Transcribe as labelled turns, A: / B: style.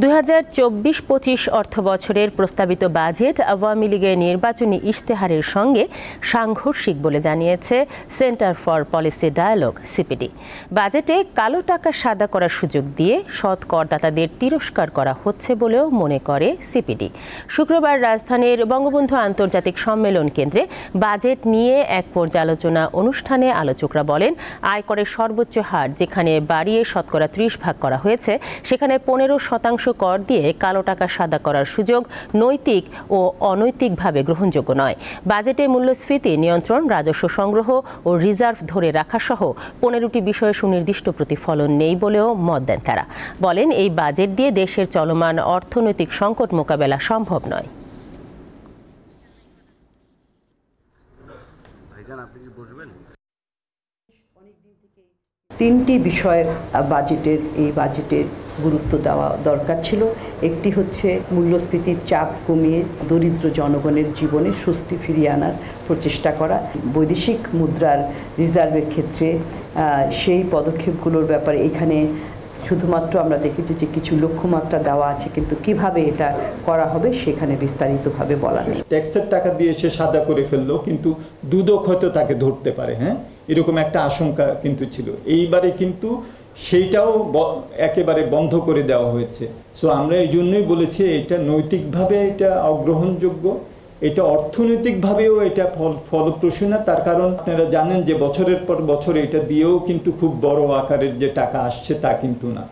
A: 2024-25 অর্থবছরের প্রস্তাবিত বাজেট আওয়ামী লীগের নির্বাচনী ইশতেহারের সঙ্গে সাংঘর্ষিক বলে জানিয়েছে centre for policy dialogue CPD. বাজেটে কালো টাকা সাদা করার সুযোগ দিয়ে সৎ করদাতাদের তিরস্কার করা হচ্ছে বলেও মনে করে সিপিডি। শুক্রবার রাজধানীর বঙ্গবন্ধু আন্তর্জাতিক সম্মেলন কেন্দ্রে বাজেট নিয়ে এক পর্যালোচনা অনুষ্ঠানে আলোচকরা বলেন, আয়করের সর্বোচ্চ হার যেখানে বাড়িয়ে শতকরা 30% করা হয়েছে, সেখানে 15% কর দিয়ে কালো টাকা সাদা করার সুযোগ নৈতিক ও অনৈতিকভাবে গ্রহণযোগ্য নয়। বাজেটে মূল্যস্ফীতি নিয়ন্ত্রণ, রাজস্ব সংগ্রহ ও রিজার্ভ ধরে রাখা সহ 15টি বিষয়ে সুনির্দিষ্ট প্রতিফলন নেই বলেও মত দেন তারা। বলেন, এই বাজেট দিয়ে দেশের চলমান অর্থনৈতিক সংকট মোকাবেলা সম্ভব নয়।
B: তিনটি বিষয় এই বাজেটের গুরুত্ব দেওয়া দরকার ছিল। একটি হচ্ছে মূল্যস্ফীতির চাপ কমিয়ে দরিদ্র জনগণের জীবনে স্বস্তি ফিরিয়ে আনার প্রচেষ্টা করা। বৈদেশিক মুদ্রার রিজার্ভের ক্ষেত্রে সেই পদক্ষেপগুলোর ব্যাপারে এখানে শুধুমাত্র আমরা দেখেছি যে কিছু লক্ষ্যমাত্রা দেওয়া আছে, কিন্তু কিভাবে এটা করা হবে সেখানে বিস্তারিতভাবে বলা নেই।
C: ট্যাক্সের টাকা দিয়ে সে সাদা করে ফেললো, কিন্তু দুদক হয়তো তাকে ধরতে পারে, এরকম একটা আশঙ্কা কিন্তু ছিল। এইবারে কিন্তু সেইটাও একেবারে বন্ধ করে দেওয়া হয়েছে। সো আমরা এই জন্যই বলেছি এটা নৈতিকভাবে এটা অগ্রহণযোগ্য, এটা অর্থনৈতিকভাবেও এটা ফলপ্রসূ না। তার কারণ আপনারা জানেন যে বছরের পর বছর এটা দিয়েও কিন্তু খুব বড় আকারের যে টাকা আসছে তা কিন্তু না।